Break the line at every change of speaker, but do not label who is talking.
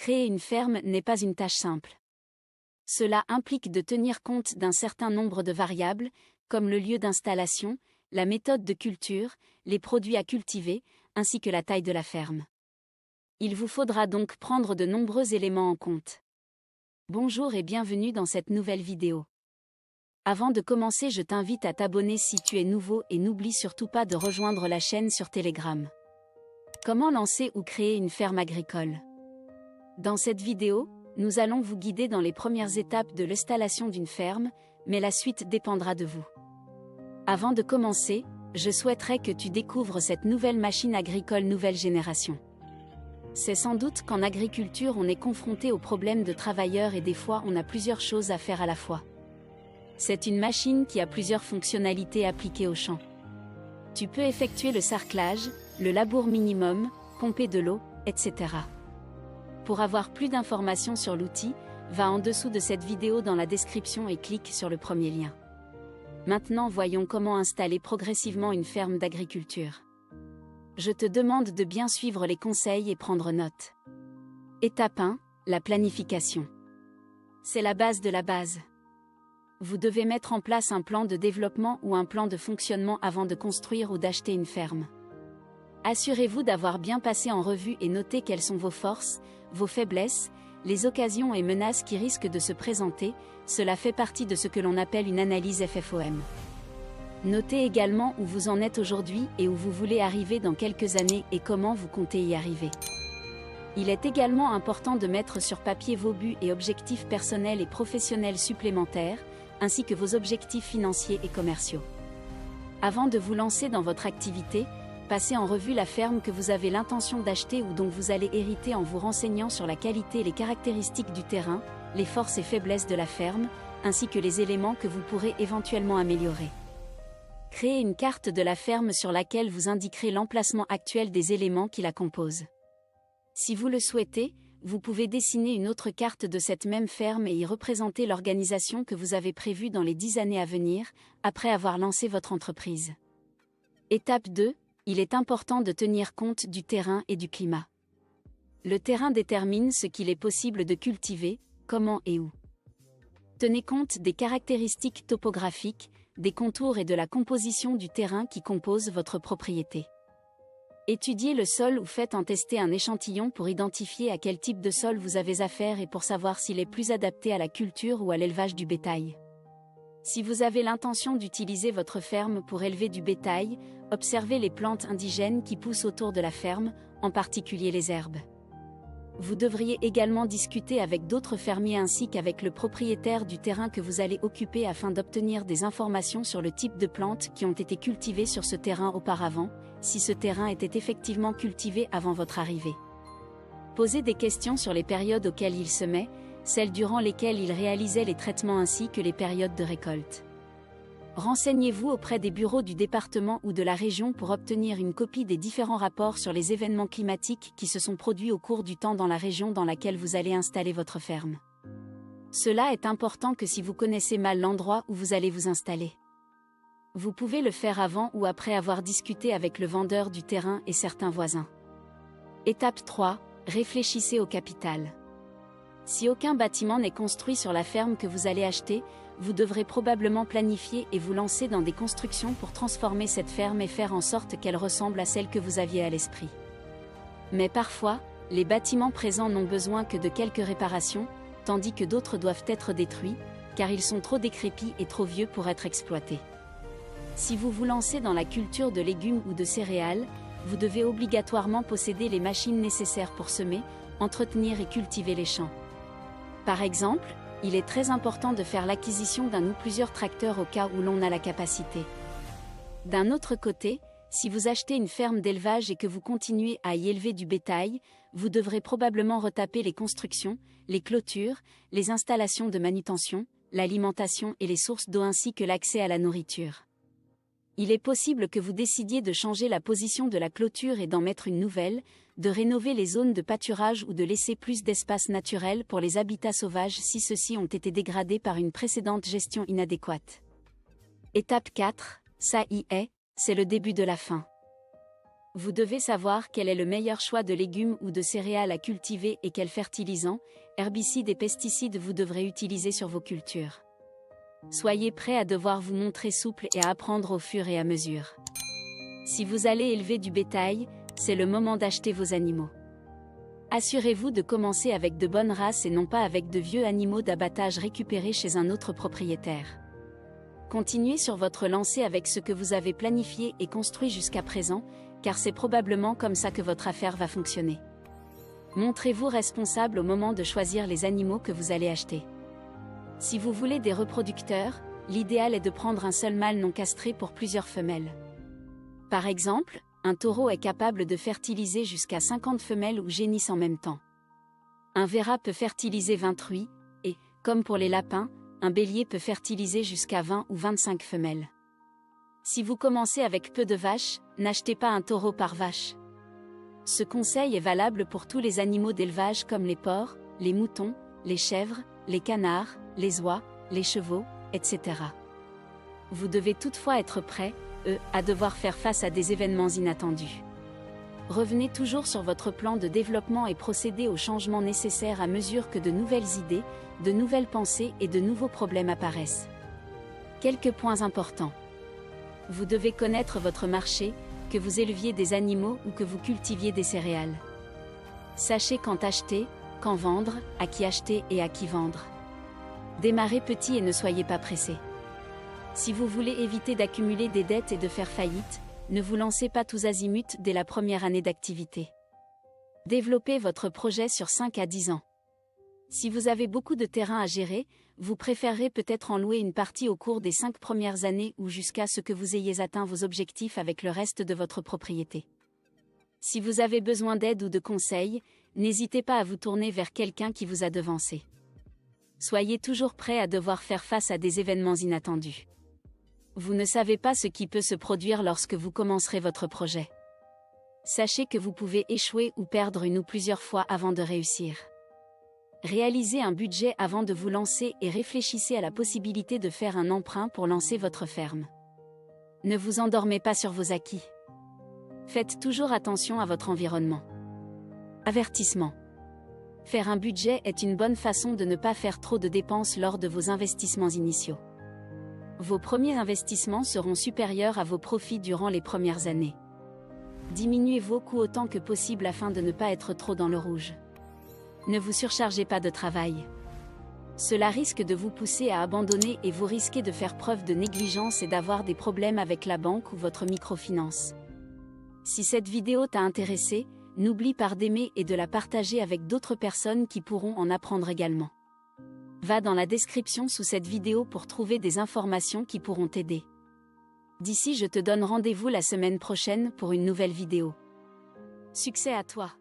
Créer une ferme n'est pas une tâche simple. Cela implique de tenir compte d'un certain nombre de variables, comme le lieu d'installation, la méthode de culture, les produits à cultiver, ainsi que la taille de la ferme. Il vous faudra donc prendre de nombreux éléments en compte. Bonjour et bienvenue dans cette nouvelle vidéo. Avant de commencer, je t'invite à t'abonner si tu es nouveau et n'oublie surtout pas de rejoindre la chaîne sur Telegram. Comment lancer ou créer une ferme agricole? Dans cette vidéo, nous allons vous guider dans les premières étapes de l'installation d'une ferme, mais la suite dépendra de vous. Avant de commencer, je souhaiterais que tu découvres cette nouvelle machine agricole nouvelle génération. C'est sans doute qu'en agriculture on est confronté aux problèmes de travailleurs et des fois on a plusieurs choses à faire à la fois. C'est une machine qui a plusieurs fonctionnalités appliquées au champ. Tu peux effectuer le sarclage, le labour minimum, pomper de l'eau, etc. Pour avoir plus d'informations sur l'outil, va en dessous de cette vidéo dans la description et clique sur le premier lien. Maintenant voyons comment installer progressivement une ferme d'agriculture. Je te demande de bien suivre les conseils et prendre note. Étape 1, la planification. C'est la base de la base. Vous devez mettre en place un plan de développement ou un plan de fonctionnement avant de construire ou d'acheter une ferme. Assurez-vous d'avoir bien passé en revue et noté quelles sont vos forces, vos faiblesses, les occasions et menaces qui risquent de se présenter. Cela fait partie de ce que l'on appelle une analyse FFOM. Notez également où vous en êtes aujourd'hui et où vous voulez arriver dans quelques années et comment vous comptez y arriver. Il est également important de mettre sur papier vos buts et objectifs personnels et professionnels supplémentaires, ainsi que vos objectifs financiers et commerciaux. Avant de vous lancer dans votre activité, passez en revue la ferme que vous avez l'intention d'acheter ou dont vous allez hériter en vous renseignant sur la qualité et les caractéristiques du terrain, les forces et faiblesses de la ferme, ainsi que les éléments que vous pourrez éventuellement améliorer. Créez une carte de la ferme sur laquelle vous indiquerez l'emplacement actuel des éléments qui la composent. Si vous le souhaitez, vous pouvez dessiner une autre carte de cette même ferme et y représenter l'organisation que vous avez prévue dans les 10 années à venir, après avoir lancé votre entreprise. Étape 2. Il est important de tenir compte du terrain et du climat. Le terrain détermine ce qu'il est possible de cultiver, comment et où. Tenez compte des caractéristiques topographiques, des contours et de la composition du terrain qui compose votre propriété. Étudiez le sol ou faites en tester un échantillon pour identifier à quel type de sol vous avez affaire et pour savoir s'il est plus adapté à la culture ou à l'élevage du bétail. Si vous avez l'intention d'utiliser votre ferme pour élever du bétail, observez les plantes indigènes qui poussent autour de la ferme, en particulier les herbes. Vous devriez également discuter avec d'autres fermiers ainsi qu'avec le propriétaire du terrain que vous allez occuper afin d'obtenir des informations sur le type de plantes qui ont été cultivées sur ce terrain auparavant, si ce terrain était effectivement cultivé avant votre arrivée. Posez des questions sur les périodes auxquelles il semait, celles durant lesquelles il réalisait les traitements ainsi que les périodes de récolte. Renseignez-vous auprès des bureaux du département ou de la région pour obtenir une copie des différents rapports sur les événements climatiques qui se sont produits au cours du temps dans la région dans laquelle vous allez installer votre ferme. Cela est important que si vous connaissez mal l'endroit où vous allez vous installer. Vous pouvez le faire avant ou après avoir discuté avec le vendeur du terrain et certains voisins. Étape 3. Réfléchissez au capital. Si aucun bâtiment n'est construit sur la ferme que vous allez acheter, vous devrez probablement planifier et vous lancer dans des constructions pour transformer cette ferme et faire en sorte qu'elle ressemble à celle que vous aviez à l'esprit. Mais parfois, les bâtiments présents n'ont besoin que de quelques réparations, tandis que d'autres doivent être détruits, car ils sont trop décrépits et trop vieux pour être exploités. Si vous vous lancez dans la culture de légumes ou de céréales, vous devez obligatoirement posséder les machines nécessaires pour semer, entretenir et cultiver les champs. Par exemple, il est très important de faire l'acquisition d'un ou plusieurs tracteurs au cas où l'on a la capacité. D'un autre côté, si vous achetez une ferme d'élevage et que vous continuez à y élever du bétail, vous devrez probablement retaper les constructions, les clôtures, les installations de manutention, l'alimentation et les sources d'eau ainsi que l'accès à la nourriture. Il est possible que vous décidiez de changer la position de la clôture et d'en mettre une nouvelle, de rénover les zones de pâturage ou de laisser plus d'espace naturel pour les habitats sauvages si ceux-ci ont été dégradés par une précédente gestion inadéquate. Étape 4, ça y est, c'est le début de la fin. Vous devez savoir quel est le meilleur choix de légumes ou de céréales à cultiver et quels fertilisants, herbicides et pesticides vous devrez utiliser sur vos cultures. Soyez prêt à devoir vous montrer souple et à apprendre au fur et à mesure. Si vous allez élever du bétail, c'est le moment d'acheter vos animaux. Assurez-vous de commencer avec de bonnes races et non pas avec de vieux animaux d'abattage récupérés chez un autre propriétaire. Continuez sur votre lancée avec ce que vous avez planifié et construit jusqu'à présent, car c'est probablement comme ça que votre affaire va fonctionner. Montrez-vous responsable au moment de choisir les animaux que vous allez acheter. Si vous voulez des reproducteurs, l'idéal est de prendre un seul mâle non castré pour plusieurs femelles. Par exemple, un taureau est capable de fertiliser jusqu'à 50 femelles ou génisses en même temps. Un verra peut fertiliser 20 truies, et, comme pour les lapins, un bélier peut fertiliser jusqu'à 20 ou 25 femelles. Si vous commencez avec peu de vaches, n'achetez pas un taureau par vache. Ce conseil est valable pour tous les animaux d'élevage comme les porcs, les moutons, les chèvres, les canards, les oies, les chevaux, etc. Vous devez toutefois être prêt, à devoir faire face à des événements inattendus. Revenez toujours sur votre plan de développement et procédez aux changements nécessaires à mesure que de nouvelles idées, de nouvelles pensées et de nouveaux problèmes apparaissent. Quelques points importants. Vous devez connaître votre marché, que vous éleviez des animaux ou que vous cultiviez des céréales. Sachez quand acheter, quand vendre, à qui acheter et à qui vendre. Démarrez petit et ne soyez pas pressé. Si vous voulez éviter d'accumuler des dettes et de faire faillite, ne vous lancez pas tous azimuts dès la première année d'activité. Développez votre projet sur 5 à 10 ans. Si vous avez beaucoup de terrain à gérer, vous préférerez peut-être en louer une partie au cours des 5 premières années ou jusqu'à ce que vous ayez atteint vos objectifs avec le reste de votre propriété. Si vous avez besoin d'aide ou de conseils, n'hésitez pas à vous tourner vers quelqu'un qui vous a devancé. Soyez toujours prêt à devoir faire face à des événements inattendus. Vous ne savez pas ce qui peut se produire lorsque vous commencerez votre projet. Sachez que vous pouvez échouer ou perdre une ou plusieurs fois avant de réussir. Réalisez un budget avant de vous lancer et réfléchissez à la possibilité de faire un emprunt pour lancer votre ferme. Ne vous endormez pas sur vos acquis. Faites toujours attention à votre environnement. Avertissement. Faire un budget est une bonne façon de ne pas faire trop de dépenses lors de vos investissements initiaux. Vos premiers investissements seront supérieurs à vos profits durant les premières années. Diminuez vos coûts autant que possible afin de ne pas être trop dans le rouge. Ne vous surchargez pas de travail. Cela risque de vous pousser à abandonner et vous risquez de faire preuve de négligence et d'avoir des problèmes avec la banque ou votre microfinance. Si cette vidéo t'a intéressé, n'oublie pas d'aimer et de la partager avec d'autres personnes qui pourront en apprendre également. Va dans la description sous cette vidéo pour trouver des informations qui pourront t'aider. D'ici, je te donne rendez-vous la semaine prochaine pour une nouvelle vidéo. Succès à toi!